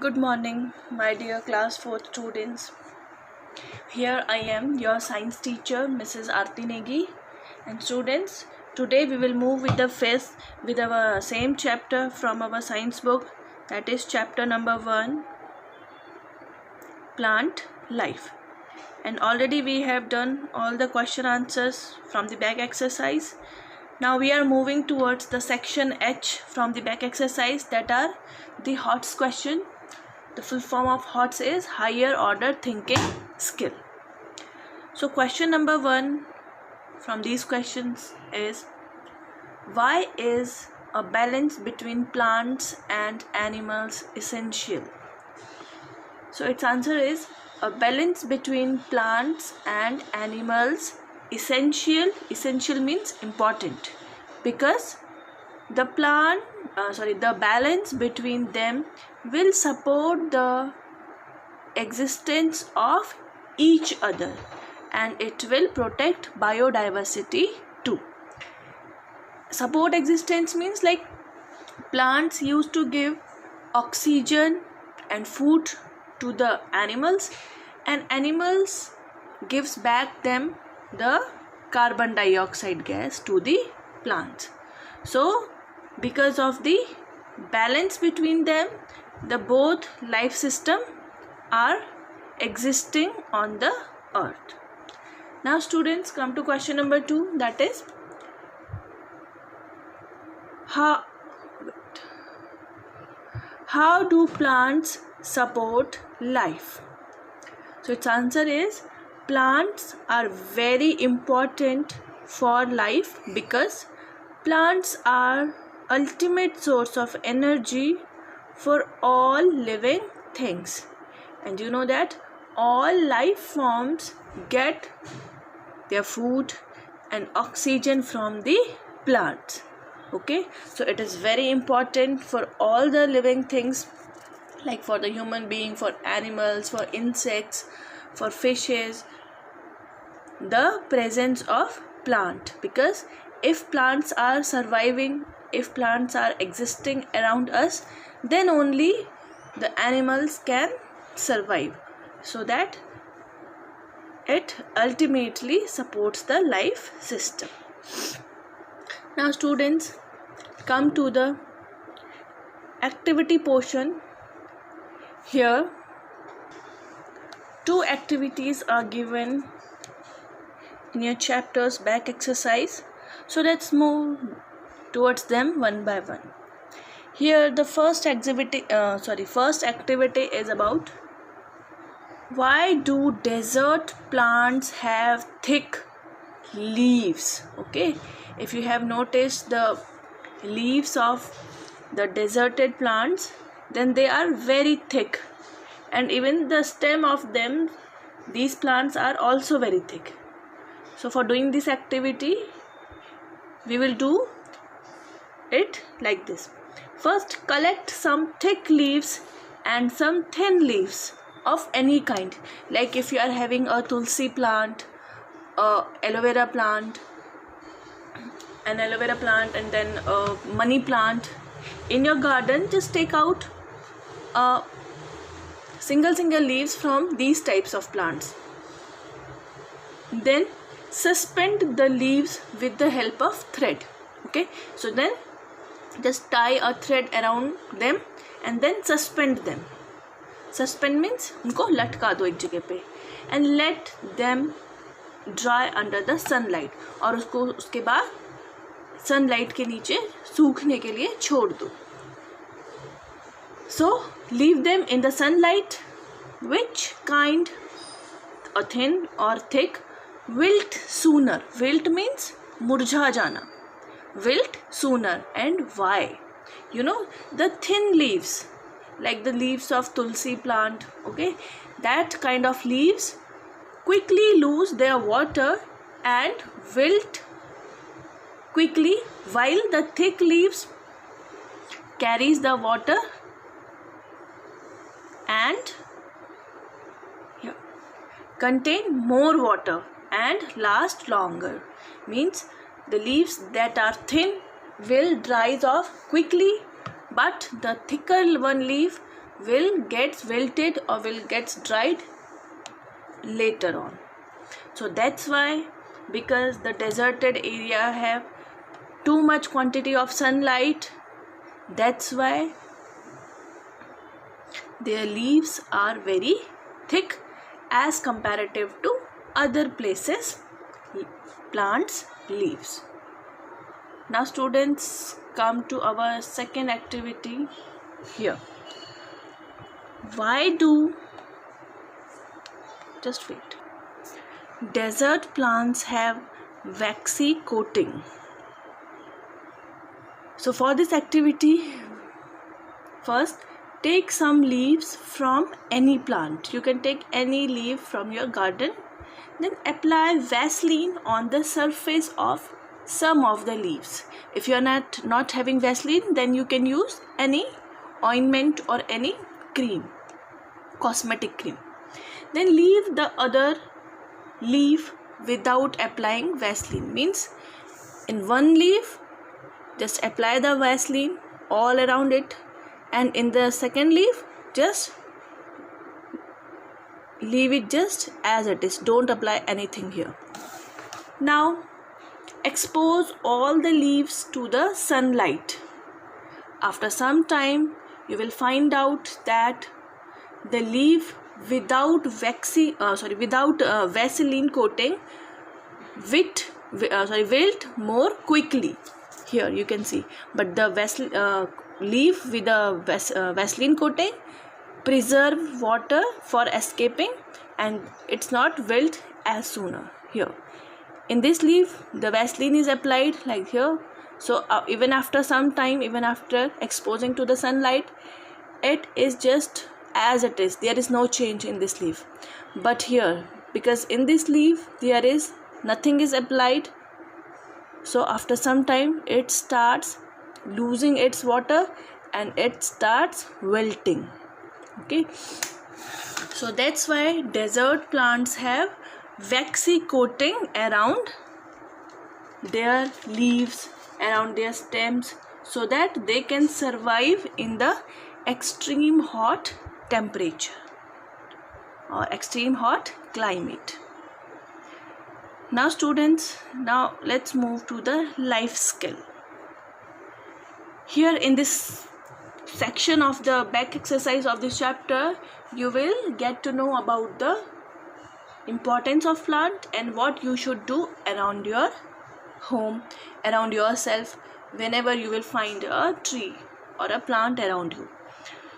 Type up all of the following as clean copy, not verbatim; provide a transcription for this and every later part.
Good morning, my dear class 4th students. Here I am, your science teacher, Mrs. Aarti Negi. And students, today we will move with our same chapter from our science book, that is chapter number 1, Plant Life. And already we have done all the question answers from the back exercise. Now we are moving towards the section H from the back exercise, that are the HOTS question. The full form of HOTS is higher order thinking skill. So question number 1 from these questions is, why is a balance between plants and animals essential? So its answer is, a balance between plants and animals essential. Essential means important, because the balance between them will support the existence of each other, and it will protect biodiversity too. Support existence means like plants used to give oxygen and food to the animals, and animals gives back them the carbon dioxide gas to the plants. So because of the balance between them, the both life system are existing on the earth. Now students, come to question number 2, that is, how do plants support life? So its answer is, plants are very important for life because plants are ultimate source of energy for all living things. And you know that all life forms get their food and oxygen from the plants. Okay, so it is very important for all the living things, like for the human being, for animals, for insects, for fishes, the presence of plant. Because if plants are surviving, if plants are existing around us, then only the animals can survive, so that it ultimately supports the life system. Now students, come to the activity portion. Here 2 activities are given in your chapter's back exercise, so let's move towards them one by one. Here the first activity is about, why do desert plants have thick leaves? Okay, if you have noticed the leaves of the deserted plants, then they are very thick, and even the stem of them, these plants are also very thick. So for doing this activity, we will do it like this. First, collect some thick leaves and some thin leaves of any kind. Like if you are having a tulsi plant, a aloe vera plant, and then a money plant in your garden, just take out single leaves from these types of plants. Then suspend the leaves with the help of thread. Okay, so then just tie a thread around them and then suspend them. Suspend means उनको लटका दो एक जगह पे, and let them dry under the sunlight, और उसके बाद sunlight के नीचे सूखने के लिए छोड़ दो. So leave them in the sunlight. Which kind, a thin or thick, wilt sooner? Wilt means मुरझा जाना. Wilt sooner, and why? You know, the thin leaves, like the leaves of tulsi plant, okay, that kind of leaves quickly lose their water and wilt quickly, while the thick leaves carries the water and contain more water and last longer. Means the leaves that are thin will dry off quickly, but the thicker one leaf will get wilted or will get dried later on. So that's why, because the deserted area have too much quantity of sunlight, that's why their leaves are very thick as comparative to other places plants leaves. Now students, come to our second activity here. Why do, just wait, desert plants have waxy coating? So for this activity, first take some leaves from any plant. You can take any leaf from your garden, then apply Vaseline on the surface of some of the leaves. If you are not having Vaseline, then you can use any ointment or any cream, cosmetic cream. Then leave the other leaf without applying Vaseline. Means in one leaf, just apply the Vaseline all around it, and in the second leaf, just leave it just as it is. Don't apply anything here. Now expose all the leaves to the sunlight. After some time, you will find out that the leaf without Vaseline coating wilt more quickly. Here you can see, but the leaf with the Vaseline coating preserve water for escaping, and it's not wilt as sooner. Here in this leaf, the Vaseline is applied like here. So even after some time, even after exposing to the sunlight, it is just as it is. There is no change in this leaf. But here, because in this leaf there is nothing is applied, so after some time it starts losing its water and it starts wilting. Okay, so that's why desert plants have waxy coating around their leaves, around their stems, so that they can survive in the extreme hot temperature or extreme hot climate. Now students, now let's move to the life skill. Here in this section of the back exercise of this chapter, you will get to know about the importance of plant and what you should do around your home, around yourself, whenever you will find a tree or a plant around you.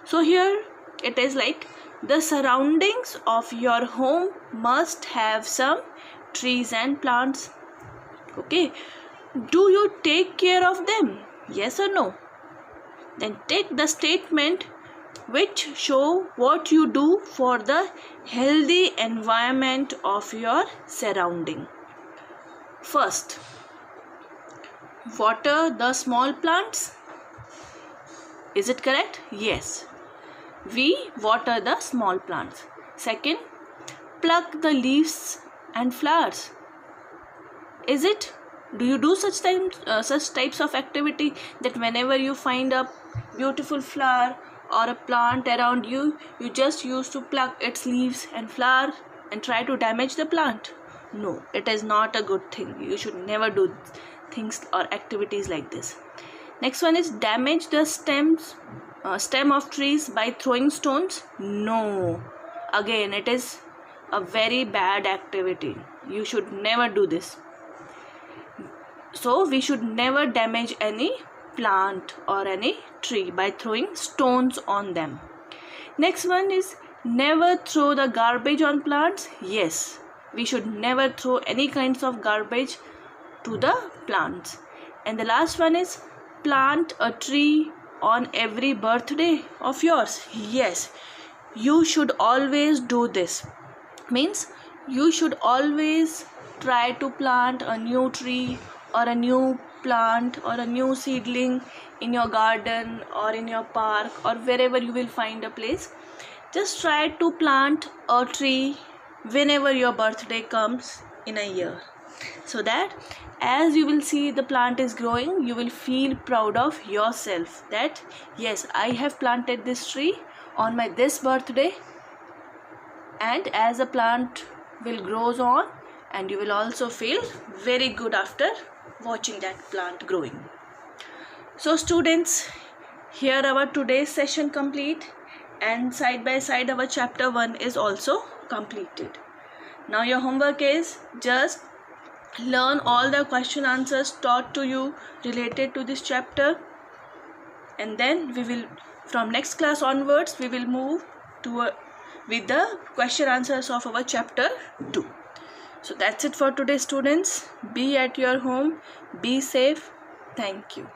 So here it is like the surroundings of your home must have some trees and plants. Okay, do you take care of them? Yes or no? Then take the statement which show what you do for the healthy environment of your surrounding. First, water the small plants. Is it correct? Yes, we water the small plants. Second, pluck the leaves and flowers. Is it? Do you do such types of activity that whenever you find a beautiful flower or a plant around you, you just used to pluck its leaves and flower and try to damage the plant? No, it is not a good thing. You should never do things or activities like this. Next one is damage the stem of trees by throwing stones. No, again it is a very bad activity. You should never do this. So we should never damage any plant or any tree by throwing stones on them. Next one is never throw the garbage on plants. Yes, we should never throw any kinds of garbage to the plants. And the last one is plant a tree on every birthday of yours. Yes, you should always do this. Means you should always try to plant a new tree or a new plant or a new seedling in your garden or in your park or wherever you will find a place. Just try to plant a tree whenever your birthday comes in a year, so that as you will see the plant is growing, you will feel proud of yourself that yes, I have planted this tree on my this birthday, and as a plant will grows on, and you will also feel very good after watching that plant growing. So students, here our today's session complete, and side by side our chapter 1 is also completed. Now your homework is just learn all the question answers taught to you related to this chapter, and then we will, from next class onwards, we will move to with the question answers of our chapter 2. So that's it for today students. Be at your home, be safe. Thank you.